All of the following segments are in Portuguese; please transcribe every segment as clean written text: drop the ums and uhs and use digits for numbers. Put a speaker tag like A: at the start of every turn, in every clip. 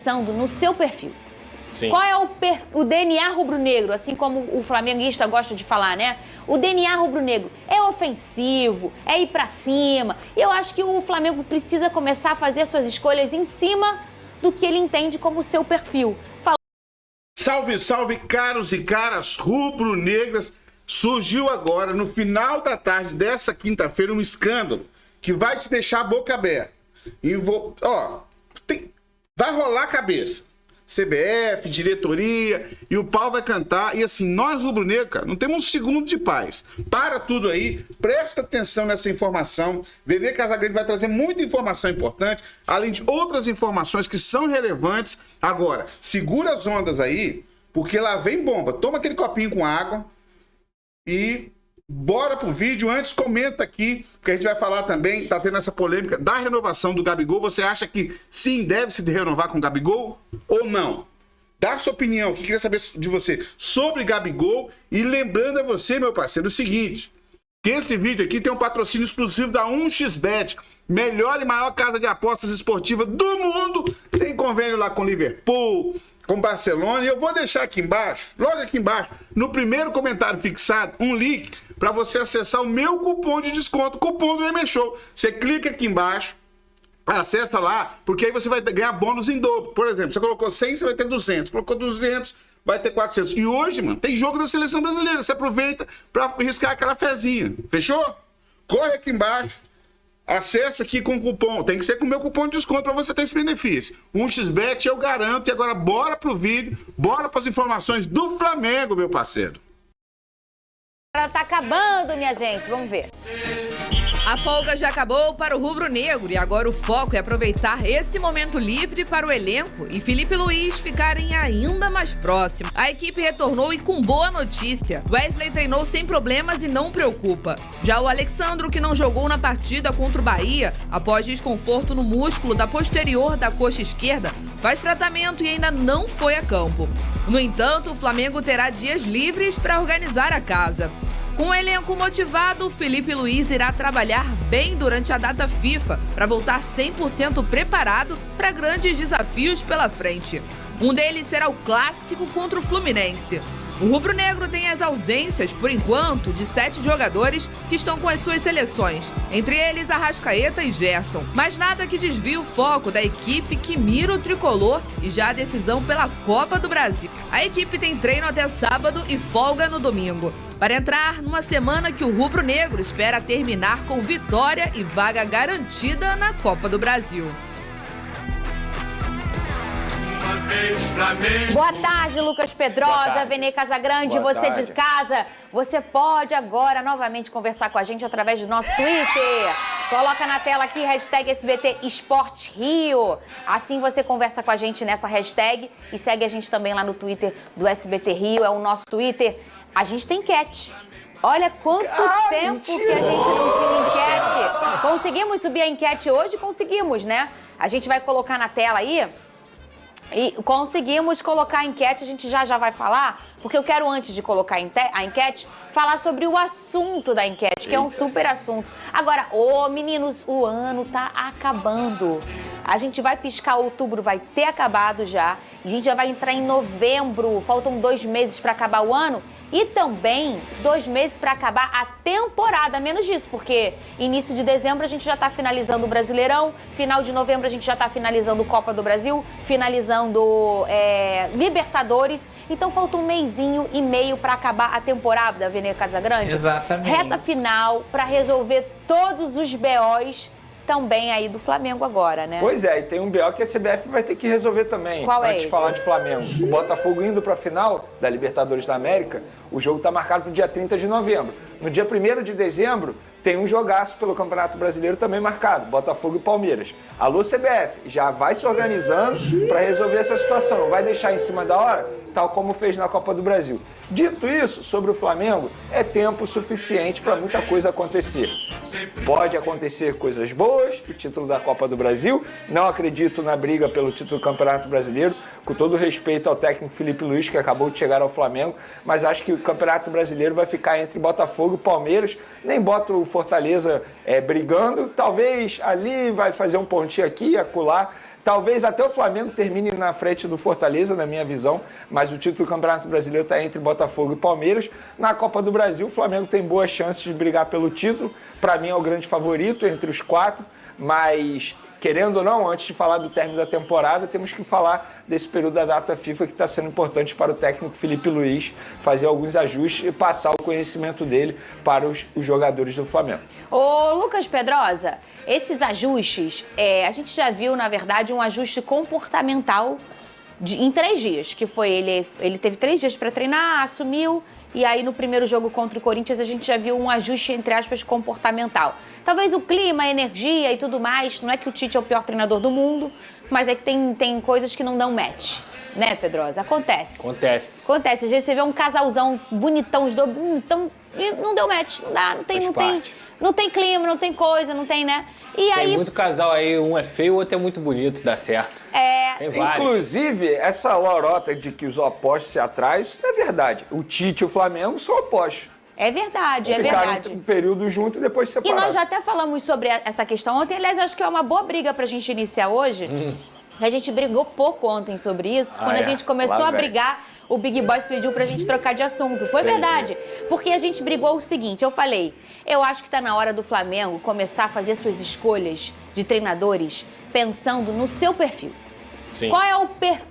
A: pensando no seu perfil.
B: Sim.
A: Qual é o DNA rubro-negro, assim como o flamenguista gosta de falar, né? O DNA rubro-negro é ofensivo, é ir pra cima. Eu acho que o Flamengo precisa começar a fazer suas escolhas em cima do que ele entende como seu perfil.
C: Salve, salve, caros e caras rubro-negras. Surgiu agora, no final da tarde dessa quinta-feira, um escândalo que vai te deixar a boca aberta. Vai rolar a cabeça. CBF, diretoria, e o pau vai cantar. E assim, nós rubro-negros, cara, não temos um segundo de paz. Para tudo aí, presta atenção nessa informação. Vene Casagrande vai trazer muita informação importante, além de outras informações que são relevantes. Agora, segura as ondas aí, porque lá vem bomba. Toma aquele copinho com água e bora pro vídeo. Antes, comenta aqui, porque a gente vai falar também, tá tendo essa polêmica da renovação do Gabigol. Você acha que sim, deve se renovar com o Gabigol ou não? Dá a sua opinião, que queria saber de você sobre Gabigol. E lembrando a você, meu parceiro, o seguinte, que esse vídeo aqui tem um patrocínio exclusivo da 1xBet, melhor e maior casa de apostas esportivas do mundo. Tem convênio lá com Liverpool, com Barcelona, e eu vou deixar aqui embaixo, logo aqui embaixo, no primeiro comentário fixado, um link para você acessar o meu cupom de desconto, cupom do MShow. Você clica aqui embaixo, acessa lá, porque aí você vai ganhar bônus em dobro. Por exemplo, você colocou 100, você vai ter 200. Colocou 200, vai ter 400. E hoje, mano, tem jogo da Seleção Brasileira. Você aproveita para riscar aquela fezinha. Fechou? Corre aqui embaixo. Acesse aqui com o cupom. Tem que ser com o meu cupom de desconto para você ter esse benefício. 1xBet eu garanto. E agora bora pro vídeo. Bora para as informações do Flamengo, meu parceiro.
A: Ela tá acabando, minha gente. Vamos ver.
D: A folga já acabou para o rubro-negro e agora o foco é aproveitar esse momento livre para o elenco e Felipe Luiz ficarem ainda mais próximos. A equipe retornou e com boa notícia. Wesley treinou sem problemas e não preocupa. Já o Alexandro, que não jogou na partida contra o Bahia, após desconforto no músculo da posterior da coxa esquerda, faz tratamento e ainda não foi a campo. No entanto, o Flamengo terá dias livres para organizar a casa. Com o elenco motivado, Felipe Luiz irá trabalhar bem durante a data FIFA para voltar 100% preparado para grandes desafios pela frente. Um deles será o clássico contra o Fluminense. O rubro-negro tem as ausências, por enquanto, de 7 jogadores que estão com as suas seleções, entre eles Arrascaeta e Gerson. Mas nada que desvie o foco da equipe que mira o tricolor e já a decisão pela Copa do Brasil. A equipe tem treino até sábado e folga no domingo, para entrar numa semana que o rubro-negro espera terminar com vitória e vaga garantida na Copa do Brasil.
A: Boa tarde, Lucas Pedrosa, Vene Casagrande, você de casa. Você pode agora novamente conversar com a gente através do nosso Twitter. Coloca na tela aqui, hashtag SBT Esporte Rio. Assim você conversa com a gente nessa hashtag e segue a gente também lá no Twitter do SBT Rio, é o nosso Twitter. A gente tem enquete. Olha quanto tempo que a gente não tinha enquete. Conseguimos subir a enquete hoje? Conseguimos, né? A gente vai colocar na tela aí. E conseguimos colocar a enquete, a gente já vai falar, porque eu quero, antes de colocar a enquete, falar sobre o assunto da enquete, que é um super assunto. Agora, meninos, o ano tá acabando. A gente vai piscar, outubro vai ter acabado já, a gente já vai entrar em novembro, faltam 2 meses para acabar o ano. E também 2 meses para acabar a temporada, menos disso, porque início de dezembro a gente já está finalizando o Brasileirão, final de novembro a gente já está finalizando Copa do Brasil, finalizando Libertadores. Então falta 1 mêsinho e meio para acabar a temporada, Vene Casagrande.
E: Exatamente.
A: Reta final para resolver todos os BOs também aí do Flamengo agora, né?
E: Pois é, e tem um BO que a CBF vai ter que resolver também.
A: Qual é
E: antes
A: esse?
E: de falar de Flamengo. O Botafogo indo para a final da Libertadores da América, o jogo está marcado para o dia 30 de novembro. No dia 1º de dezembro, tem um jogaço pelo Campeonato Brasileiro também marcado, Botafogo e Palmeiras. Alô, CBF, já vai se organizando para resolver essa situação. Não vai deixar em cima da hora, tal como fez na Copa do Brasil. Dito isso, sobre o Flamengo, é tempo suficiente para muita coisa acontecer. Pode acontecer coisas boas, o título da Copa do Brasil. Não acredito na briga pelo título do Campeonato Brasileiro, com todo respeito ao técnico Felipe Luiz, que acabou de chegar ao Flamengo, mas acho que o Campeonato Brasileiro vai ficar entre Botafogo e Palmeiras. Nem boto o Fortaleza brigando, talvez ali vai fazer um pontinho aqui e acolá. Talvez até o Flamengo termine na frente do Fortaleza, na minha visão, mas o título do Campeonato Brasileiro está entre Botafogo e Palmeiras. Na Copa do Brasil, o Flamengo tem boas chances de brigar pelo título. Para mim é o grande favorito entre os 4, mas... Querendo ou não, antes de falar do término da temporada, temos que falar desse período da data FIFA que está sendo importante para o técnico Felipe Luiz fazer alguns ajustes e passar o conhecimento dele para os jogadores do Flamengo.
A: Ô, Lucas Pedrosa, esses ajustes, a gente já viu, na verdade, um ajuste comportamental em 3 dias, que foi ele teve 3 dias para treinar, assumiu, e aí no primeiro jogo contra o Corinthians a gente já viu um ajuste, entre aspas, comportamental. Talvez o clima, a energia e tudo mais, não é que o Tite é o pior treinador do mundo, mas é que tem coisas que não dão match, né, Pedrosa? Acontece. Acontece. Às vezes você vê um casalzão bonitão, os dois bonitão, e não deu match, não dá, não tem clima, não tem coisa, não tem, né? E aí...
B: Tem muito casal aí, um é feio, o outro é muito bonito, dá certo. Tem vários.
E: Inclusive, essa lorota de que os opostos se atraem, isso não é verdade. O Tite e o Flamengo são opostos.
A: É verdade, é verdade.
E: Ficaram um período junto e depois separados.
A: E nós já até falamos sobre essa questão ontem. Aliás, eu acho que é uma boa briga pra gente iniciar hoje. A gente brigou pouco ontem sobre isso. Quando a gente começou a brigar, o Big Boss pediu pra gente trocar de assunto. Foi verdade. Porque a gente brigou o seguinte, eu falei, eu acho que tá na hora do Flamengo começar a fazer suas escolhas de treinadores pensando no seu perfil. Sim. Qual é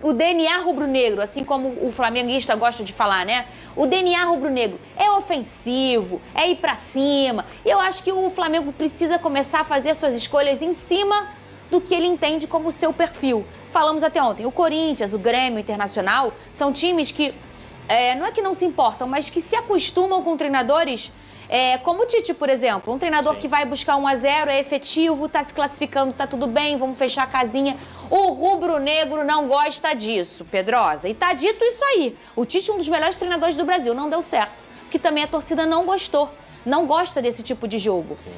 A: o DNA rubro-negro, assim como o flamenguista gosta de falar, né? O DNA rubro-negro é ofensivo, é ir pra cima. E eu acho que o Flamengo precisa começar a fazer suas escolhas em cima do que ele entende como seu perfil. Falamos até ontem, o Corinthians, o Grêmio, o Internacional, são times que, não é que não se importam, mas que se acostumam com treinadores... como o Tite, por exemplo, um treinador que vai buscar 1-0, é efetivo, tá se classificando, tá tudo bem, vamos fechar a casinha. O rubro-negro não gosta disso, Pedrosa. E tá dito isso aí. O Tite, um dos melhores treinadores do Brasil, não deu certo. Porque também a torcida não gostou. Não gosta desse tipo de jogo. Sim.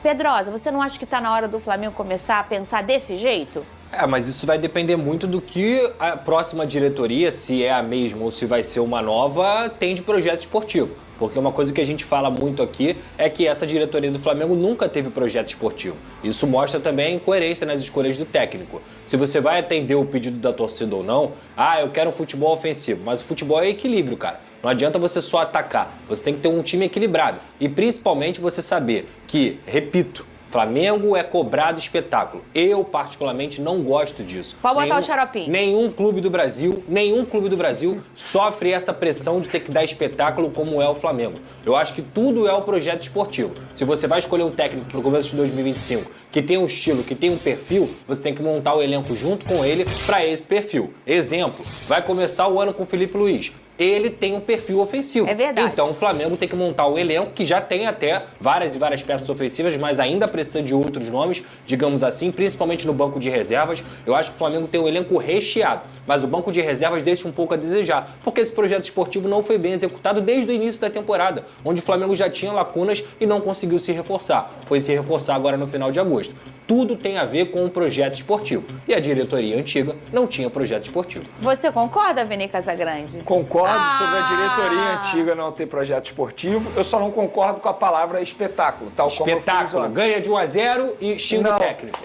A: Pedrosa, você não acha que tá na hora do Flamengo começar a pensar desse jeito?
B: Mas isso vai depender muito do que a próxima diretoria, se é a mesma ou se vai ser uma nova, tem de projeto esportivo. Porque uma coisa que a gente fala muito aqui é que essa diretoria do Flamengo nunca teve projeto esportivo. Isso mostra também a incoerência nas escolhas do técnico. Se você vai atender o pedido da torcida ou não, eu quero um futebol ofensivo, mas o futebol é equilíbrio, cara. Não adianta você só atacar, você tem que ter um time equilibrado. E principalmente você saber que, repito, Flamengo é cobrado espetáculo. Eu, particularmente, não gosto disso.
A: Pode botar o xaropinho.
B: Nenhum clube do Brasil sofre essa pressão de ter que dar espetáculo como é o Flamengo. Eu acho que tudo é o projeto esportivo. Se você vai escolher um técnico para o começo de 2025 que tem um estilo, que tem um perfil, você tem que montar o elenco junto com ele para esse perfil. Exemplo, vai começar o ano com o Felipe Luiz. Ele tem um perfil ofensivo.
A: É verdade.
B: Então o Flamengo tem que montar o elenco, que já tem até várias e várias peças ofensivas, mas ainda precisa de outros nomes, digamos assim, principalmente no banco de reservas. Eu acho que o Flamengo tem um elenco recheado, mas o banco de reservas deixa um pouco a desejar, porque esse projeto esportivo não foi bem executado desde o início da temporada, onde o Flamengo já tinha lacunas e não conseguiu se reforçar. Foi se reforçar agora no final de agosto. Tudo tem a ver com o projeto esportivo. E a diretoria antiga não tinha projeto esportivo.
A: Você concorda, Vene Casagrande?
E: Concordo sobre a diretoria antiga não ter projeto esportivo. Eu só não concordo com a palavra espetáculo, tal como eu fiz ontem.
B: Ganha de 1-0 e xinga o técnico.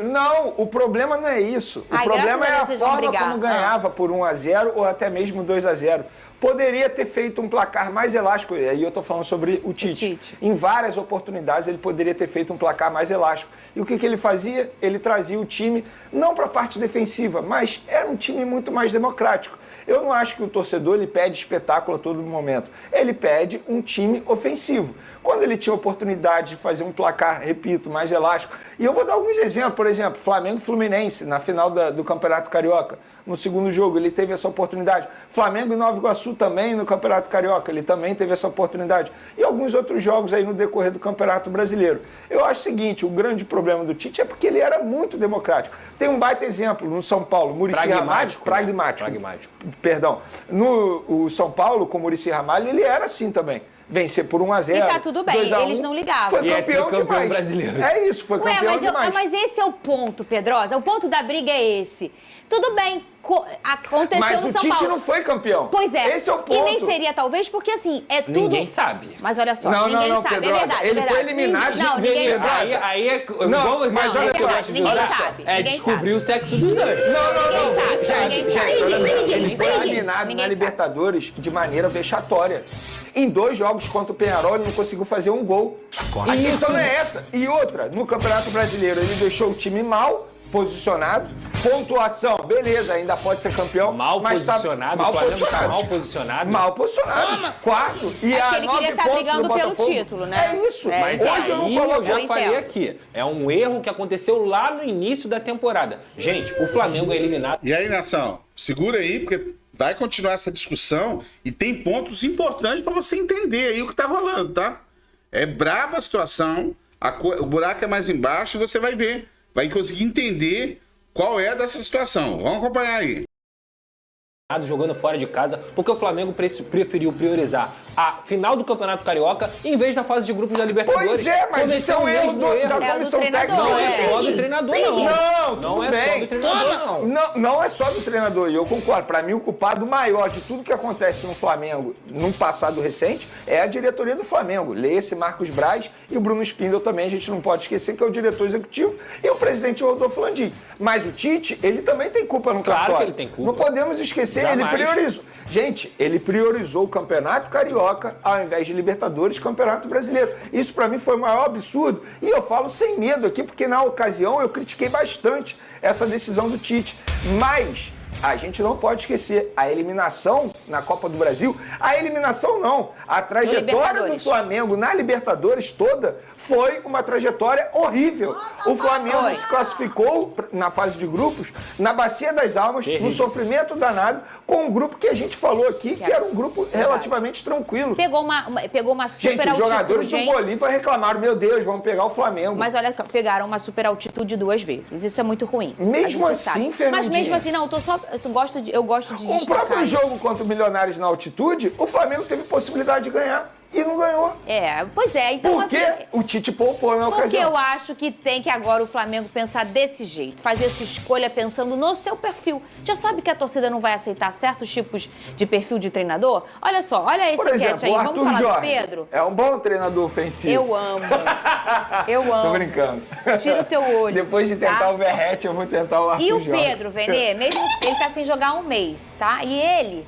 E: Não, o problema não é isso. O problema é a forma como ganhava por 1-0 ou até mesmo 2-0. Poderia ter feito um placar mais elástico, e aí eu tô falando sobre o Tite. Em várias oportunidades ele poderia ter feito um placar mais elástico. E o que ele fazia? Ele trazia o time, não para a parte defensiva, mas era um time muito mais democrático. Eu não acho que o torcedor ele pede espetáculo a todo momento. Ele pede um time ofensivo. Quando ele tinha a oportunidade de fazer um placar, repito, mais elástico. E eu vou dar alguns exemplos. Por exemplo, Flamengo e Fluminense, na final do Campeonato Carioca. No segundo jogo, ele teve essa oportunidade. Flamengo e Nova Iguaçu também no Campeonato Carioca. Ele também teve essa oportunidade. E alguns outros jogos aí no decorrer do Campeonato Brasileiro. Eu acho o seguinte, o grande problema do Tite é porque ele era muito democrático. Tem um baita exemplo no São Paulo, Muricy Ramalho. Pragmático. Perdão. No São Paulo, com o Muricy Ramalho, ele era assim também. Vencer por 1-0.
A: E tá tudo bem, eles não ligavam.
E: Foi campeão demais.
B: Brasileiro.
E: É isso, foi campeão demais.
A: Mas esse é o ponto, Pedrosa. O ponto da briga é esse. Tudo bem, aconteceu
E: Mas
A: no
E: o
A: São
E: Tite
A: Paulo.
E: não foi campeão.
A: Pois é.
E: Esse é o ponto.
A: E nem seria, talvez, porque assim, é tudo...
B: Ninguém sabe.
A: Mas olha só,
E: Não,
A: ninguém
E: não,
A: sabe.
E: Pedrosa,
A: É verdade,
E: ele
A: é
E: foi
A: verdade.
E: eliminado
A: Não,
E: de
A: ninguém
E: Veneza.
A: sabe.
B: Aí é...
E: Não, mas olha só,
A: ninguém
E: olha só.
A: sabe.
B: É
A: Ninguém
B: descobrir
A: sabe.
B: o sexo dos anjos.
E: Não.
A: Ninguém sabe,
E: Gente,
A: ninguém sabe.
E: olha só.
A: Ninguém
E: Ele foi
A: sabe.
E: eliminado
A: Ninguém
E: na
A: sabe.
E: Libertadores de maneira vexatória. Em 2 jogos contra o Peñarol, ele não conseguiu fazer um gol. A questão não é essa. E outra, no Campeonato Brasileiro, ele deixou o time mal posicionado. Pontuação, beleza, ainda pode ser campeão.
B: Mal
E: mas
B: posicionado,
E: mal
B: o Flamengo tá
E: posicionado.
B: mal posicionado.
E: Mal posicionado. Quarto. E
A: É
E: a
A: que ele
E: 9
A: queria estar
E: pontos
A: brigando
E: do
A: pelo
E: Botafogo.
A: título, né?
E: É isso.
A: É,
B: Mas
E: hoje eu não
B: aí
E: coloco.
B: eu já
A: eu
B: falei
A: entendo.
B: aqui. É um erro que aconteceu lá no início da temporada. Gente, o Flamengo é eliminado.
C: E aí, nação, segura aí, porque vai continuar essa discussão e tem pontos importantes para você entender aí o que tá rolando, tá? É braba a situação, o buraco é mais embaixo e você vai ver, vai conseguir entender qual é dessa situação. Vamos acompanhar aí.
B: Jogando fora de casa, porque o Flamengo preferiu priorizar a final do Campeonato Carioca em vez da fase de grupos da Libertadores.
E: Pois é, mas isso é um erro da
A: É do
E: comissão
A: treinador,
E: técnica.
B: Não é
A: é.
B: só do treinador, não.
E: Não,
B: Não
E: tudo
B: é
E: bem.
B: só do treinador, não.
E: Não é só do treinador, e eu concordo. Para mim, o culpado maior de tudo que acontece no Flamengo num passado recente é a diretoria do Flamengo. Leia-se Marcos Braz e o Bruno Spindel também, a gente não pode esquecer que é o diretor executivo e o presidente Rodolfo Landim. Mas o Tite, ele também tem culpa no
B: Claro
E: cartório.
B: que ele tem culpa.
E: Não podemos esquecer,
B: Jamais.
E: ele priorizou. Gente, ele priorizou o Campeonato Carioca ao invés de Libertadores, Campeonato Brasileiro. Isso para mim foi o maior absurdo. E eu falo sem medo aqui, porque na ocasião eu critiquei bastante essa decisão do Tite. Mas a gente não pode esquecer a eliminação na Copa do Brasil. A eliminação não. A trajetória do Flamengo na Libertadores toda foi uma trajetória horrível. O Flamengo
A: Foi.
E: se classificou na fase de grupos, na Bacia das Almas, no sofrimento danado, com um grupo que a gente falou aqui, que era um grupo relativamente tranquilo.
A: Pegou uma super
E: Gente, os jogadores
A: altitude,
E: do
A: hein?
E: Bolívar reclamaram, meu Deus, vamos pegar o Flamengo.
A: Mas olha, pegaram uma super altitude 2 vezes. Isso é muito ruim.
E: Mesmo
A: A gente
E: assim,
A: sabe.
E: Fernandinha.
A: Mas mesmo assim, não, eu gosto de
E: O
A: destacar
E: próprio
A: isso.
E: jogo contra o Milionários na altitude, o Flamengo teve possibilidade de ganhar e não ganhou.
A: Pois é, então
E: Porque
A: assim...
E: o Tite poupou na
A: Porque
E: ocasião.
A: eu acho que tem que agora o Flamengo pensar desse jeito, fazer sua escolha pensando no seu perfil. Já sabe que a torcida não vai aceitar certos tipos de perfil de treinador? Olha só, olha esse
E: Por
A: enquete
E: exemplo,
A: aí,
E: o
A: vamos
E: Arthur
A: falar
E: Jorge
A: do Pedro?
E: é um bom treinador ofensivo.
A: Eu amo. Eu amo.
E: Tô brincando.
A: Tira o teu olho.
E: Depois de tentar
A: tá?
E: o Verrete, eu vou tentar o Arthur
A: E o
E: Jorge.
A: Pedro, Venê, mesmo ele tá sem jogar há um mês, tá? E ele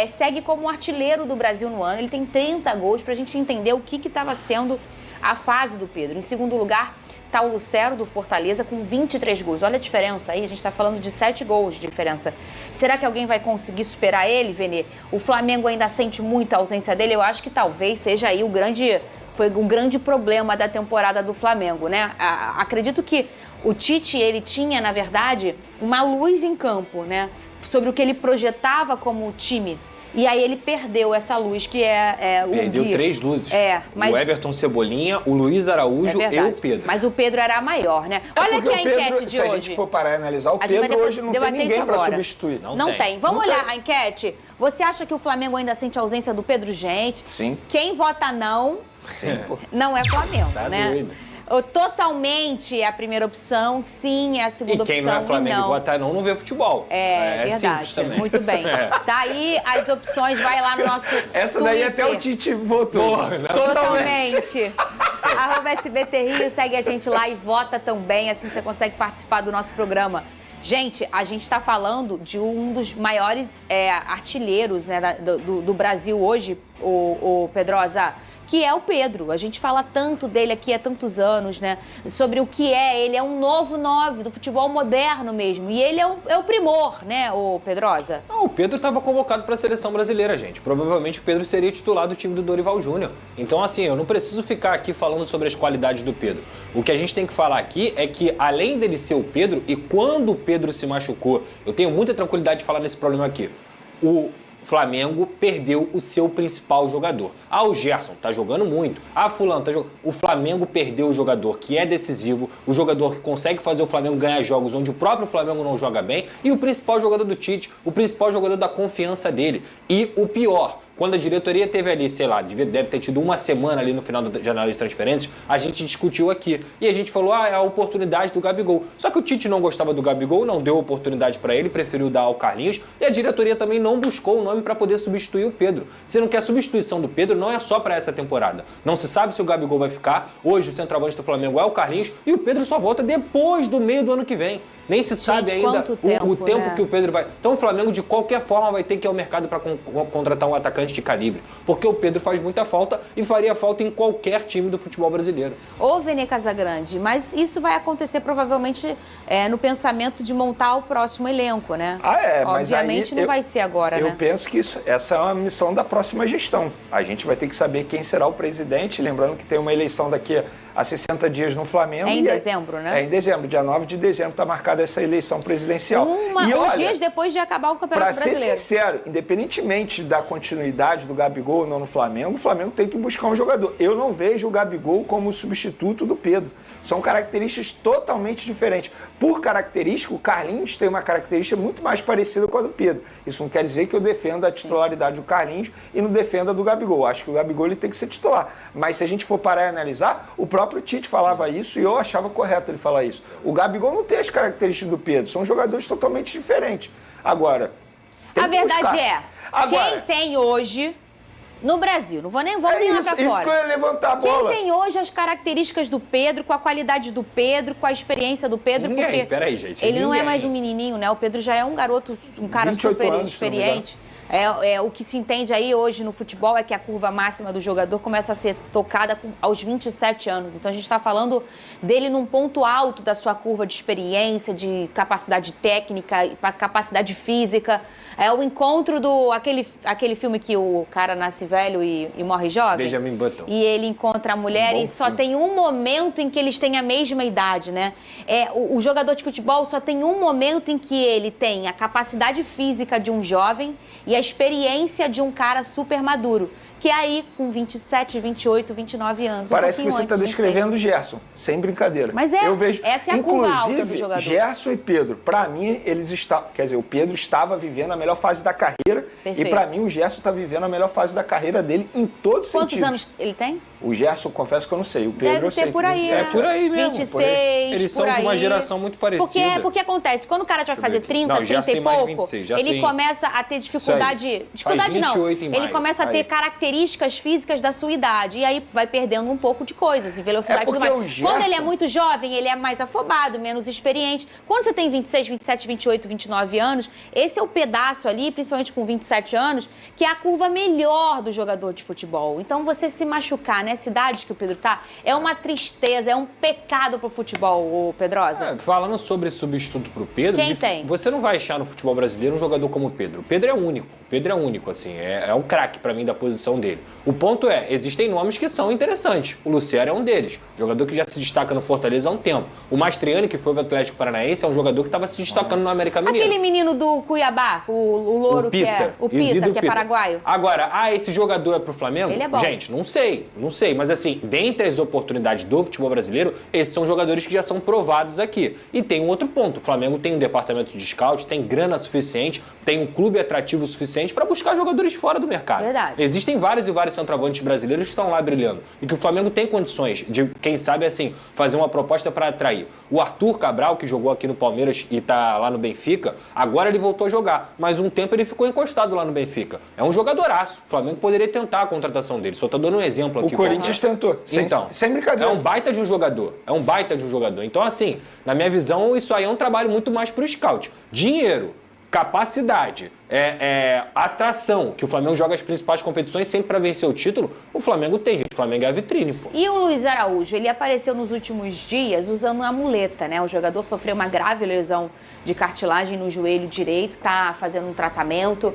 A: segue como um artilheiro do Brasil no ano. Ele tem 30 gols pra gente entender o que estava sendo a fase do Pedro. Em segundo lugar, tá o Lucero do Fortaleza com 23 gols. Olha a diferença aí, a gente tá falando de 7 gols de diferença. Será que alguém vai conseguir superar ele, Venê? O Flamengo ainda sente muito a ausência dele? Eu acho que talvez seja aí foi um grande problema da temporada do Flamengo, né? Acredito que o Tite, ele tinha, na verdade, uma luz em campo, né? Sobre o que ele projetava como time. E aí ele perdeu essa luz, que é o
B: Perdeu
A: Gui.
B: 3 luzes.
A: Mas...
B: O Everton Cebolinha, o Luiz Araújo e o Pedro.
A: Mas o Pedro era a maior, né? Olha aqui a enquete de
E: se
A: hoje.
E: a gente for parar e analisar, o
A: A gente vai
E: Pedro hoje não tem
A: debater
E: ninguém
A: isso
E: para
A: agora.
E: substituir.
A: Não tem. Vamos
E: Não
A: olhar
E: tem.
A: a enquete. Você acha que o Flamengo ainda sente a ausência do Pedro? Gente,
E: Sim.
A: Quem vota não,
E: Sim, pô.
A: não é Flamengo,
B: Tá
A: né?
B: doido.
A: Totalmente é a primeira opção, sim, é a segunda
B: E quem
A: opção
B: não é Flamengo
A: e
B: e
A: não.
B: vota não vê futebol.
A: É verdade,
B: simples também.
A: muito bem. Tá aí as opções, vai lá no nosso
E: Essa daí
A: Twitter.
E: até o Tite votou.
A: Totalmente. @SBT Rio, segue a gente lá e vota também, assim você consegue participar do nosso programa. Gente, a gente está falando de um dos maiores artilheiros, né, do Brasil hoje, o Pedrosa, que é o Pedro. A gente fala tanto dele aqui há tantos anos, né? Sobre o que ele é um novo 9 do futebol moderno mesmo. E ele é o primor, né, o Pedrosa?
B: Não, o Pedro estava convocado para a seleção brasileira, gente. Provavelmente o Pedro seria titular do time do Dorival Júnior. Então, assim, eu não preciso ficar aqui falando sobre as qualidades do Pedro. O que a gente tem que falar aqui é que, além dele ser o Pedro, e quando o Pedro se machucou, eu tenho muita tranquilidade de falar nesse problema aqui. O Flamengo perdeu o seu principal jogador. O Gerson tá jogando muito. Fulano tá jogando. O Flamengo perdeu o jogador que é decisivo, o jogador que consegue fazer o Flamengo ganhar jogos onde o próprio Flamengo não joga bem, e o principal jogador do Tite, o principal jogador da confiança dele. E o pior, quando a diretoria teve ali, sei lá, deve ter tido uma semana ali no final da janela de transferências, a gente discutiu aqui. E a gente falou, é a oportunidade do Gabigol. Só que o Tite não gostava do Gabigol, não deu oportunidade para ele, preferiu dar ao Carlinhos. E a diretoria também não buscou o nome para poder substituir o Pedro. Se não quer a substituição do Pedro, não é só para essa temporada. Não se sabe se o Gabigol vai ficar. Hoje o centroavante do Flamengo é o Carlinhos e o Pedro só volta depois do meio do ano que vem. Nem se sabe ainda o tempo, né, que o Pedro vai... Então o Flamengo, de qualquer forma, vai ter que ir ao mercado para contratar um atacante de calibre. Porque o Pedro faz muita falta e faria falta em qualquer time do futebol brasileiro.
A: Ô, Vene Casagrande, mas isso vai acontecer provavelmente no pensamento de montar o próximo elenco, né?
E: Mas
A: obviamente
E: aí,
A: não vai ser agora, né?
E: Eu penso que essa é uma missão da próxima gestão. A gente vai ter que saber quem será o presidente, lembrando que tem uma eleição daqui a 60 dias no Flamengo.
A: É em dezembro, né?
E: É em dezembro, dia 9 de dezembro está marcada essa eleição presidencial.
A: Uns dias depois de acabar o Campeonato Brasileiro.
E: Para ser sincero, independentemente da continuidade do Gabigol ou não no Flamengo, o Flamengo tem que buscar um jogador. Eu não vejo o Gabigol como substituto do Pedro. São características totalmente diferentes. Por característica, o Carlinhos tem uma característica muito mais parecida com a do Pedro. Isso não quer dizer que eu defenda a titularidade do Carlinhos e não defenda a do Gabigol. Acho que o Gabigol ele tem que ser titular. Mas se a gente for parar e analisar, o próprio Tite falava isso e eu achava correto ele falar isso. O Gabigol não tem as características do Pedro. São jogadores totalmente diferentes. Agora,
A: a verdade quem tem hoje... No Brasil, não vou nem lá pra fora.
E: Isso que eu ia levantar a bola.
A: Quem tem hoje as características do Pedro, com a qualidade do Pedro, com a experiência do Pedro, porque
B: peraí, gente,
A: ele não é mais um menininho, né? O Pedro já é um garoto, um cara super experiente. O que se entende aí hoje no futebol é que a curva máxima do jogador começa a ser tocada aos 27 anos. Então a gente está falando dele num ponto alto da sua curva de experiência, de capacidade técnica, capacidade física. É o encontro aquele filme que o cara nasce velho e morre jovem.
B: Benjamin Button.
A: E ele encontra a mulher e só tem um momento em que eles têm a mesma idade, né? O jogador de futebol só tem um momento em que ele tem a capacidade física de um jovem e a experiência de um cara super maduro. Que é aí, com 27, 28, 29 anos.
E: Parece que você está descrevendo o Gerson, sem brincadeira.
A: Mas
E: eu vejo,
A: essa é a curva alta do jogador.
E: Gerson e Pedro, para mim, eles estão... Quer dizer, o Pedro estava vivendo a melhor fase da carreira. Perfeito. E para mim, o Gerson está vivendo a melhor fase da carreira dele em todos os sentidos.
A: Quantos anos ele tem?
E: O Gerson, confesso que eu não sei. O Pedro
A: deve
E: eu sei.
A: Ter por aí, né?
B: É por aí mesmo.
A: 26,
B: Eles são de uma geração muito parecida.
A: Porque acontece, quando o cara vai fazer 30, 30 e pouco,
B: 26,
A: ele começa a ter dificuldade... Dificuldade não. Ele começa a ter características físicas da sua idade. E aí vai perdendo um pouco de coisas, e velocidade do mais.
E: Gerson...
A: Quando ele é muito jovem, ele é mais afobado, menos experiente. Quando você tem 26, 27, 28, 29 anos, esse é o pedaço ali, principalmente com 27 anos, que é a curva melhor do jogador de futebol. Então você se machucar nessa idade que o Pedro tá, é uma tristeza, é um pecado pro futebol, Pedrosa.
B: Falando sobre substituto pro Pedro,
A: quem tem?
B: Você não vai achar no futebol brasileiro um jogador como o Pedro. O Pedro é único. O Pedro é único, assim, é um craque pra mim da posição dele. O ponto é, existem nomes que são interessantes. O Luciano é um deles, jogador que já se destaca no Fortaleza há um tempo. O Mastriani, que foi pro Atlético Paranaense, é um jogador que estava se destacando no América Mineiro.
A: Aquele menino do Cuiabá, o louro que é o Pita, que é paraguaio.
B: Agora, esse jogador é pro Flamengo?
A: Ele é bom.
B: Gente, não sei. Mas assim, dentre as oportunidades do futebol brasileiro, esses são jogadores que já são provados aqui. E tem um outro ponto, o Flamengo tem um departamento de scout, tem grana suficiente, tem um clube atrativo suficiente para buscar jogadores fora do mercado.
A: Verdade.
B: Existem vários e vários centroavantes brasileiros que estão lá brilhando. E que o Flamengo tem condições de, quem sabe, assim, fazer uma proposta para atrair. O Arthur Cabral, que jogou aqui no Palmeiras e tá lá no Benfica, agora ele voltou a jogar. Mas um tempo ele ficou encostado lá no Benfica. É um jogadoraço. O Flamengo poderia tentar a contratação dele. Só tô dando um exemplo aqui.
E: O Corinthians tentou. Sem brincadeira.
B: É um baita de um jogador. Então, assim, na minha visão, isso aí é um trabalho muito mais pro scout. Dinheiro, capacidade, atração, que o Flamengo joga as principais competições sempre para vencer o título, o Flamengo tem, gente. O Flamengo é a vitrine, pô.
A: E o Luiz Araújo, ele apareceu nos últimos dias usando uma muleta, né? O jogador sofreu uma grave lesão de cartilagem no joelho direito, tá fazendo um tratamento.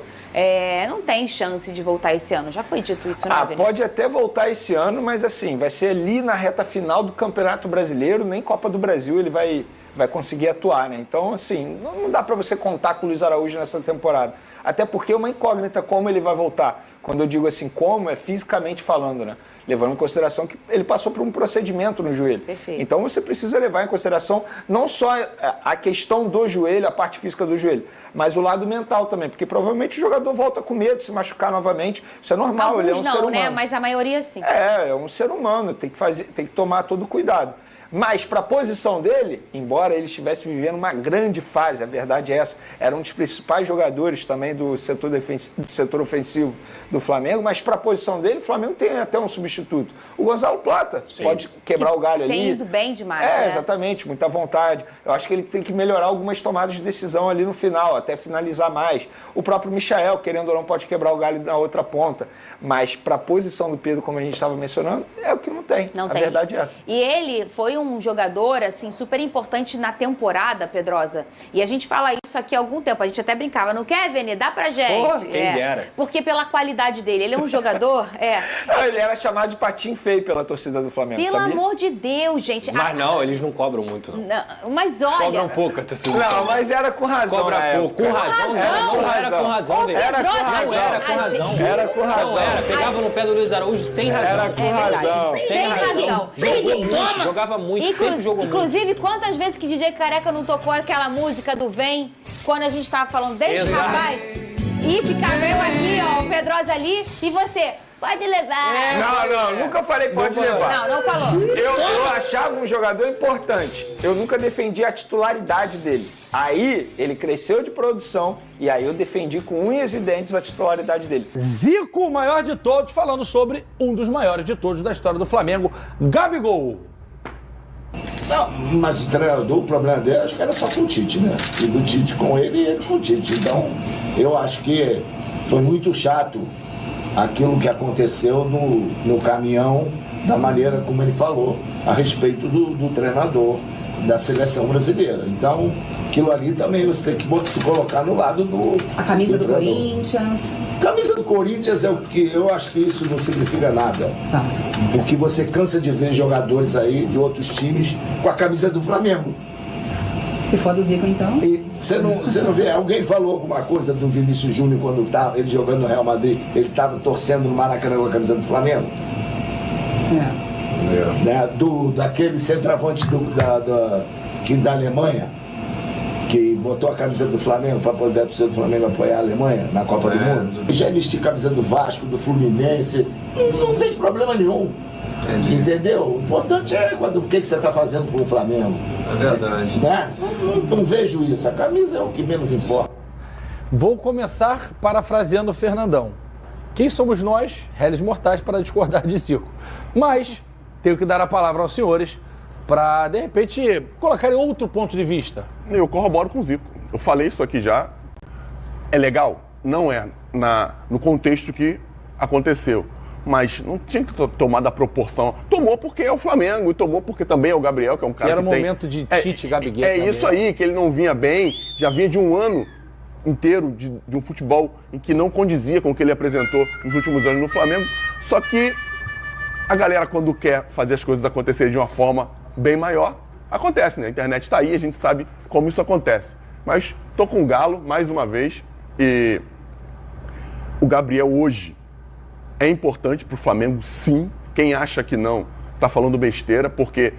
A: Não tem chance de voltar esse ano. Já foi dito isso, né, Vene?
E: Pode até voltar esse ano, mas assim, vai ser ali na reta final do Campeonato Brasileiro, nem Copa do Brasil ele vai vai conseguir atuar, né? Então, assim, não dá para você contar com o Luiz Araújo nessa temporada. Até porque é uma incógnita como ele vai voltar. Quando eu digo assim, como, é fisicamente falando, né? Levando em consideração que ele passou por um procedimento no joelho.
A: Perfeito.
E: Então você precisa levar em consideração não só a questão do joelho, a parte física do joelho, mas o lado mental também, porque provavelmente o jogador volta com medo de se machucar novamente. Isso é normal,
A: Alguns
E: ele é um ser
A: não,
E: humano.
A: né? Mas a maioria sim.
E: É um ser humano, tem que tomar todo cuidado. Mas para a posição dele, embora ele estivesse vivendo uma grande fase, a verdade é essa, era um dos principais jogadores também do setor ofensivo do Flamengo, mas para a posição dele, o Flamengo tem até um substituto. O Gonzalo Plata pode quebrar o galho ali.
A: Tem ido bem demais, né?
E: Exatamente, muita vontade. Eu acho que ele tem que melhorar algumas tomadas de decisão ali no final, até finalizar mais. O próprio Michael, querendo ou não, pode quebrar o galho na outra ponta. Mas para a posição do Pedro, como a gente estava mencionando, é o que não tem.
A: Não
E: a
A: tem.
E: verdade é essa.
A: E ele foi um jogador, assim, super importante na temporada, Pedrosa. E a gente fala isso aqui há algum tempo. A gente até brincava, não quer, Vene? Dá pra gente.
B: Porra, quem dera.
A: Porque pela qualidade dele, ele é um jogador...
E: Ele era chamado de patinho feio pela torcida do Flamengo,
A: Pelo
E: sabia?
A: amor de Deus, gente.
B: Mas não, eles não cobram muito, não.
A: Não, mas olha...
B: Cobram pouco a torcida.
E: Não, mas era com razão.
B: Cobra
E: na
B: pouco.
E: época.
B: Com razão,
E: Era
B: era com razão dele.
E: Era com
A: Pedrosa,
E: razão.
B: Não era com razão.
E: Era com razão.
B: Não era, pegava no pé do Luiz Araújo sem razão.
E: Era com
A: verdade.
E: razão.
A: Sem razão.
B: Jogou muito, jogava muito, sempre jogou muito.
A: Inclusive, quantas vezes que DJ Careca não tocou aquela música do Vem, quando a gente tava falando desse
B: Exato.
A: rapaz, e ficava eu aqui, ó, o Pedrosa ali, e você, pode levar.
E: Não, nunca falei pode levar.
A: Não falou.
E: Eu achava um jogador importante. Eu nunca defendi a titularidade dele. Aí ele cresceu de produção e aí eu defendi com unhas e dentes a titularidade dele.
F: Zico, o maior de todos, falando sobre um dos maiores de todos da história do Flamengo, Gabigol.
G: Não, mas o treinador, o problema dele, acho que era só com o Tite, né? E do Tite com ele e ele com o Tite. Então, eu acho que foi muito chato aquilo que aconteceu no caminhão, da maneira como ele falou, a respeito do treinador da seleção brasileira. Então, aquilo ali também você tem que se colocar no lado do...
H: A camisa do
G: treinador.
H: Corinthians.
G: Camisa do Corinthians é o que eu acho que isso não significa nada.
H: Tá.
G: Porque você cansa de ver jogadores aí de outros times com a camisa do Flamengo.
H: Se for do Zico, então.
G: E você não vê, alguém falou alguma coisa do Vinícius Júnior quando estava ele jogando no Real Madrid, ele estava torcendo no Maracanã com a camisa do Flamengo?
H: É.
G: Né? Daquele centroavante da Alemanha, que botou a camisa do Flamengo para poder a torcida do Flamengo apoiar a Alemanha na Copa do Mundo. Já vestiu a camisa do Vasco, do Fluminense, não fez problema nenhum. Entendi. Entendeu? O importante é o que você está fazendo com o Flamengo.
I: É verdade.
G: Né? Não vejo isso. A camisa é o que menos importa.
F: Vou começar parafraseando o Fernandão. Quem somos nós, réis mortais, para discordar de Zico? Mas tenho que dar a palavra aos senhores para, de repente, colocarem outro ponto de vista.
J: Eu corroboro com o Zico. Eu falei isso aqui já. É legal? Não é no contexto que aconteceu. Mas não tinha que tomar da proporção. Tomou porque é o Flamengo e tomou porque também é o Gabriel, que é um cara
F: E era
J: que
F: o
J: tem...
F: momento de Tite, Gabigol.
J: É isso aí, que ele não vinha bem. Já vinha de um ano inteiro de um futebol em que não condizia com o que ele apresentou nos últimos anos no Flamengo. Só que a galera, quando quer fazer as coisas acontecerem de uma forma bem maior, acontece, né? A internet está aí, a gente sabe como isso acontece. Mas tô com o Galo, mais uma vez, e o Gabriel hoje é importante para o Flamengo, sim. Quem acha que não, está falando besteira, porque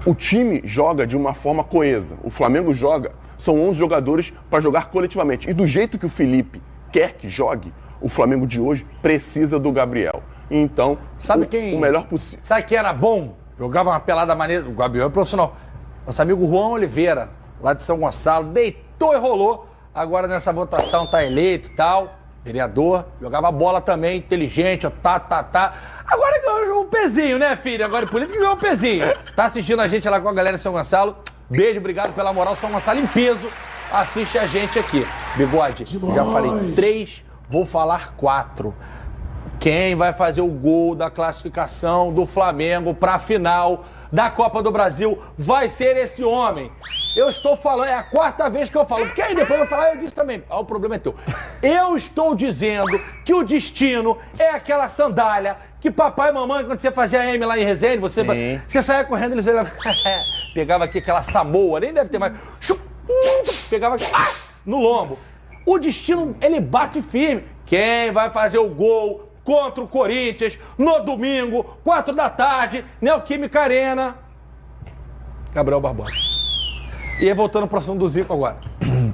J: o time joga de uma forma coesa. O Flamengo joga, são 11 jogadores para jogar coletivamente. E do jeito que o Felipe quer que jogue, o Flamengo de hoje precisa do Gabriel. Então,
F: Sabe
J: o melhor possível.
F: Sabe quem era bom? Jogava uma pelada maneira. O Gabriel é profissional. Nosso amigo Juan Oliveira, lá de São Gonçalo, deitou e rolou. Agora nessa votação tá eleito e tal. Vereador, jogava bola também, inteligente, ó, tá. Agora ganhou um pezinho, né, filho? Agora em política ganhou um pezinho. Tá assistindo a gente lá com a galera de São Gonçalo. Beijo, obrigado pela moral. São Gonçalo em peso. Assiste a gente aqui. Bigode, já falei 3, vou falar 4. Quem vai fazer o gol da classificação do Flamengo pra final da Copa do Brasil vai ser esse homem. Eu estou falando, é a 4ª vez que eu falo, porque aí depois eu vou falar, eu disse também, o problema é teu. Eu estou dizendo que o destino é aquela sandália que papai e mamãe, quando você fazia M lá em Resende, você saia correndo e eles olhavam, pegava aqui aquela Samoa, nem deve ter mais. Pegava aqui, no lombo. O destino, ele bate firme. Quem vai fazer o gol contra o Corinthians no domingo, 4 da tarde, Neoquímica Arena? Gabriel Barbosa. E aí, voltando pro assunto do Zico agora.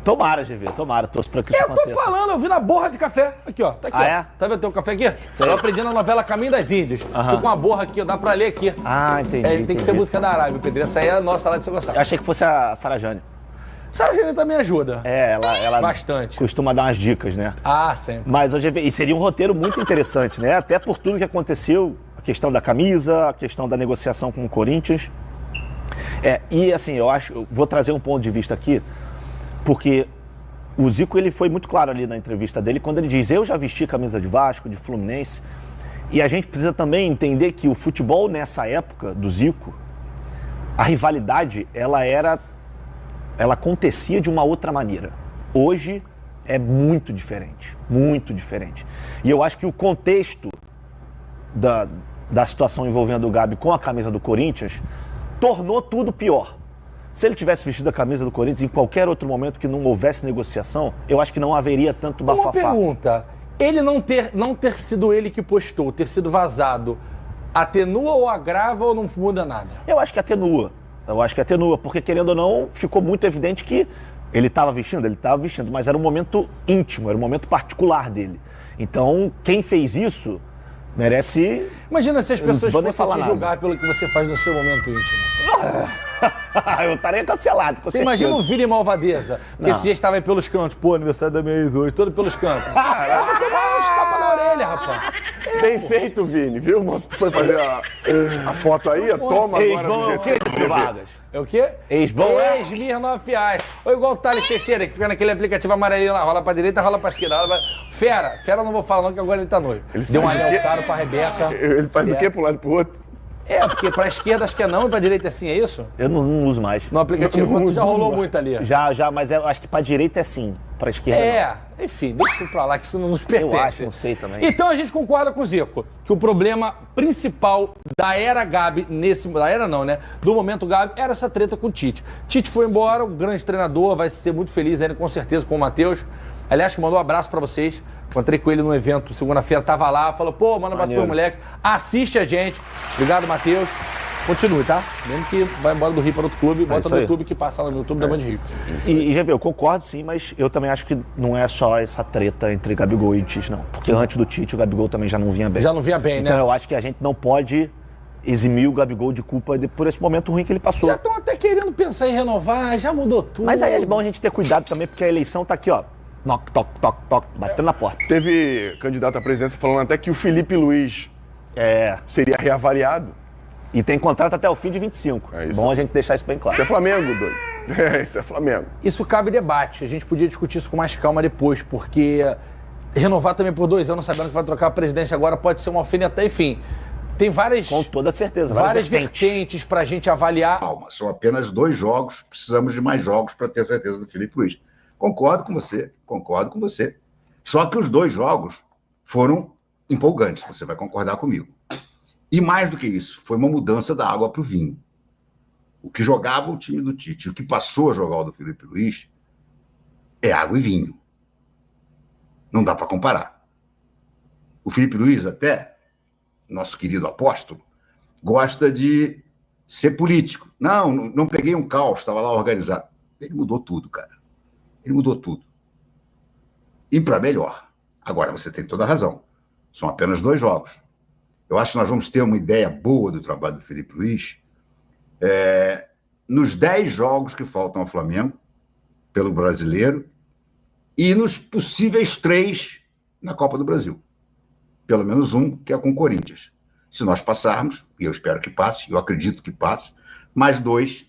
I: Tomara, GV, tomara, torço pra que isso
F: Eu
I: aconteça.
F: tô falando, eu vi na borra de café. Aqui, ó, tá aqui, ó.
I: É?
F: Tá vendo teu café aqui? Eu aprendi na novela Caminho das Índias. Tô com uma borra aqui, ó, dá pra ler aqui.
I: Entendi.
F: Tem que ter música da Arábia, Pedro. Essa aí é a nossa lá de São Gonçalo.
I: Eu achei que fosse a Sara Jane.
F: Sara Jane também ajuda.
I: Ela
F: Bastante.
I: costuma dar umas dicas, né?
F: Sempre.
I: Mas hoje e seria um roteiro muito interessante, né? Até por tudo que aconteceu, a questão da camisa, a questão da negociação com o Corinthians. E assim, eu vou trazer um ponto de vista aqui, porque o Zico, ele foi muito claro ali na entrevista dele, quando ele diz, eu já vesti camisa de Vasco, de Fluminense, e a gente precisa também entender que o futebol nessa época do Zico, a rivalidade, ela acontecia de uma outra maneira. Hoje é muito diferente, muito diferente. E eu acho que o contexto da situação envolvendo o Gabi com a camisa do Corinthians tornou tudo pior. Se ele tivesse vestido a camisa do Corinthians em qualquer outro momento que não houvesse negociação, eu acho que não haveria tanto bafafá.
F: Uma pergunta, ele não ter sido ele que postou, ter sido vazado, atenua ou agrava ou não muda nada?
I: Eu acho que atenua. Porque querendo ou não, ficou muito evidente que ele estava vestindo, mas era um momento íntimo, era um momento particular dele. Então, quem fez isso merece...
F: Imagina se as pessoas fossem te julgar
I: nada.
F: pelo que você faz no seu momento íntimo.
I: Eu estaria cancelado, com
F: Você
I: certeza.
F: imagina o Vini Malvadeza, que
I: Não.
F: esse dia estava aí pelos cantos. Pô, aniversário da minha ex hoje, todo pelos cantos. Eu vou tomar uns tapas na orelha, rapaz.
J: Bem feito, Vini, viu? Mano? Foi fazer a foto aí, toma agora
I: Ex-bom
J: do
I: é o quê,
J: GT.
I: Vargas?
F: É o quê?
I: Ex-bom é?
F: Ex-Mirnoff Reais. Ou igual o Thales Teixeira, que fica naquele aplicativo amarelinho lá, rola pra direita, rola pra esquerda. Fera não vou falar não, que agora ele tá noivo. Deu um anel caro pra Rebeca.
J: Ele faz o quê pro lado e pro outro?
F: Porque pra esquerda acho que é não e pra direita é sim, é isso?
I: Eu não uso mais.
F: No aplicativo já rolou muito ali.
I: Já, mas eu acho que pra direita é sim, pra esquerda não.
F: Enfim, deixa isso pra lá, que isso não nos pertence.
I: Eu acho, não sei também.
F: Então a gente concorda com o Zico, que o problema principal da era Gabi, da era não, né? Do momento Gabi, era essa treta com o Tite. Tite foi embora, um grande treinador, vai ser muito feliz ainda, com certeza, com o Matheus. Aliás, que mandou um abraço pra vocês. Encontrei com ele no evento segunda-feira, tava lá, falou, pô, manda pra tua moleque, assiste a gente. Obrigado, Matheus. Continue, tá? Mesmo que vai embora do Rio para outro clube, bota no YouTube, que passa lá no YouTube da Band Rio.
I: E já viu, eu concordo sim, mas eu também acho que não é só essa treta entre Gabigol e Tite, não. Porque antes do Tite, o Gabigol também já não vinha bem.
F: Já não vinha bem,
I: então,
F: né?
I: eu acho que a gente não pode eximir o Gabigol de culpa por esse momento ruim que ele passou.
F: Já estão até querendo pensar em renovar, já mudou tudo.
I: Mas aí é bom a gente ter cuidado também, porque a eleição tá aqui, ó. Toc, toc, toc, toc, batendo na porta.
J: Teve candidato à presidência falando até que o Felipe Luiz seria reavaliado.
I: E tem contrato até o fim de 25.
J: É isso.
I: Bom a gente deixar isso bem claro.
J: Isso é Flamengo, doido. Isso é Flamengo.
F: Isso cabe debate. A gente podia discutir isso com mais calma depois, porque renovar também por 2 anos, sabendo que vai trocar a presidência agora, pode ser uma alfinetada. Enfim, tem várias...
I: Com toda certeza,
F: várias vertentes pra gente avaliar.
K: Calma, são apenas 2 jogos, precisamos de mais jogos para ter certeza do Felipe Luiz. Concordo com você. Só que os 2 jogos foram empolgantes, você vai concordar comigo. E mais do que isso, foi uma mudança da água para o vinho. O que jogava o time do Tite, o que passou a jogar o do Felipe Luiz, é água e vinho. Não dá para comparar. O Felipe Luiz até, nosso querido apóstolo, gosta de ser político. Não peguei um caos, estava lá organizado. Ele mudou tudo, cara. Ele mudou tudo. E para melhor. Agora, você tem toda a razão. São apenas 2 jogos. Eu acho que nós vamos ter uma ideia boa do trabalho do Felipe Luiz nos 10 jogos que faltam ao Flamengo, pelo Brasileiro, e nos possíveis 3 na Copa do Brasil. Pelo menos um, que é com o Corinthians. Se nós passarmos, e eu espero que passe, eu acredito que passe, mais 2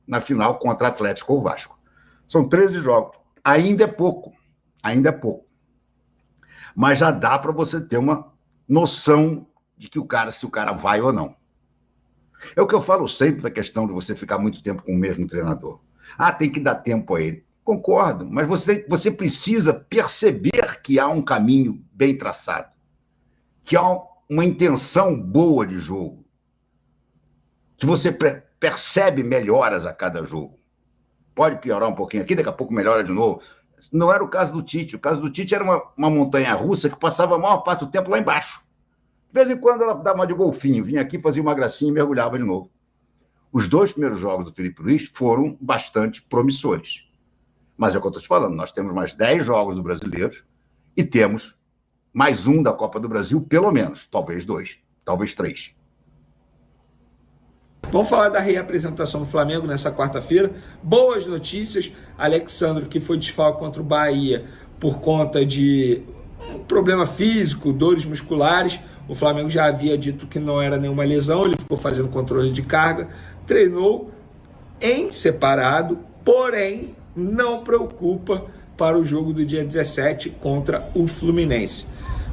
K: na final contra Atlético ou Vasco. São 13 jogos. Ainda é pouco. Mas já dá para você ter uma noção de que se o cara vai ou não. É o que eu falo sempre da questão de você ficar muito tempo com o mesmo treinador. Tem que dar tempo a ele. Concordo, mas você precisa perceber que há um caminho bem traçado, que há uma intenção boa de jogo, que você percebe melhoras a cada jogo. Pode piorar um pouquinho aqui, daqui a pouco melhora de novo. Não era o caso do Tite. O caso do Tite era uma montanha-russa que passava a maior parte do tempo lá embaixo. De vez em quando ela dava uma de golfinho, vinha aqui, fazia uma gracinha e mergulhava de novo. Os 2 primeiros jogos do Felipe Luiz foram bastante promissores. Mas é o que eu estou te falando, nós temos mais 10 jogos do Brasileiro e temos mais um da Copa do Brasil, pelo menos. Talvez 2, talvez 3.
E: Vamos falar da reapresentação do Flamengo nessa quarta-feira. Boas notícias. Alexandro, que foi desfalque contra o Bahia por conta de um problema físico, dores musculares. O Flamengo já havia dito que não era nenhuma lesão, ele ficou fazendo controle de carga, treinou em separado, porém não preocupa para o jogo do dia 17 contra o Fluminense.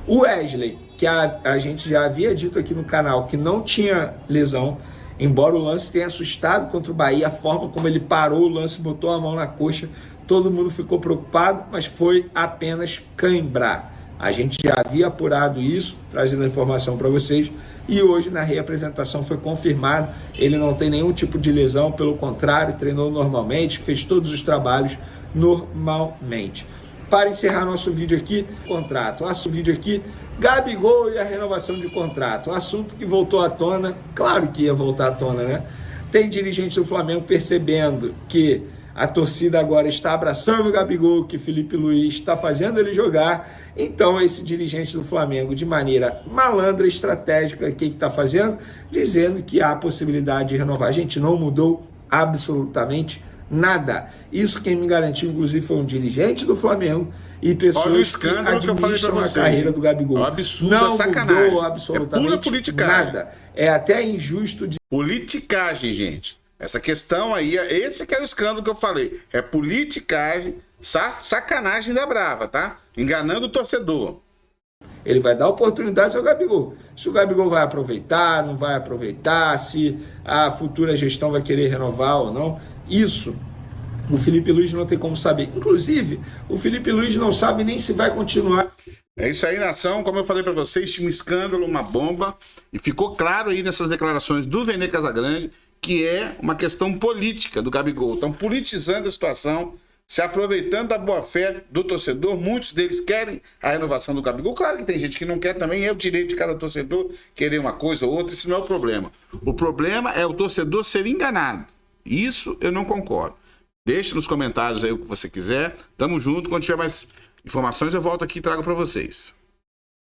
E: O Wesley, que a gente já havia dito aqui no canal que não tinha lesão, embora o lance tenha assustado contra o Bahia, a forma como ele parou o lance, botou a mão na coxa, todo mundo ficou preocupado, mas foi apenas cãibrar. A gente já havia apurado isso, trazendo a informação para vocês, e hoje na reapresentação foi confirmado, ele não tem nenhum tipo de lesão, pelo contrário, treinou normalmente, fez todos os trabalhos normalmente. Para encerrar nosso vídeo aqui, contrato. Nosso vídeo aqui, Gabigol e a renovação de contrato. Assunto que voltou à tona, claro que ia voltar à tona, né? Tem dirigentes do Flamengo percebendo que a torcida agora está abraçando o Gabigol, que Felipe Luiz está fazendo ele jogar. Então, esse dirigente do Flamengo, de maneira malandra, estratégica, o que está fazendo? Dizendo que há possibilidade de renovar. A gente não mudou absolutamente nada. Isso quem me garantiu, inclusive, foi um dirigente do Flamengo e pessoas que administram a carreira do Gabigol.
C: É um absurdo,
E: não
C: é sacanagem.
E: Mudou absolutamente
C: pura politicagem.
E: nada. É até injusto de...
C: Politicagem, gente. Essa questão aí, esse que é o escândalo que eu falei. É politicagem, sacanagem da brava, tá? Enganando o torcedor.
E: Ele vai dar oportunidades ao Gabigol. Se o Gabigol vai aproveitar, não vai aproveitar, se a futura gestão vai querer renovar ou não, isso o Felipe Luiz não tem como saber. Inclusive, o Felipe Luiz não sabe nem se vai continuar.
C: É isso aí, nação. Como eu falei para vocês, tinha um escândalo, uma bomba, e ficou claro aí nessas declarações do Vene Casagrande que é uma questão política do Gabigol. Estão politizando a situação, se aproveitando da boa-fé do torcedor. Muitos deles querem a renovação do Gabigol. Claro que tem gente que não quer também, é o direito de cada torcedor querer uma coisa ou outra, isso não é o problema. O problema é o torcedor ser enganado. Isso eu não concordo. Deixe nos comentários aí o que você quiser. Tamo junto. Quando tiver mais informações, eu volto aqui e trago para vocês.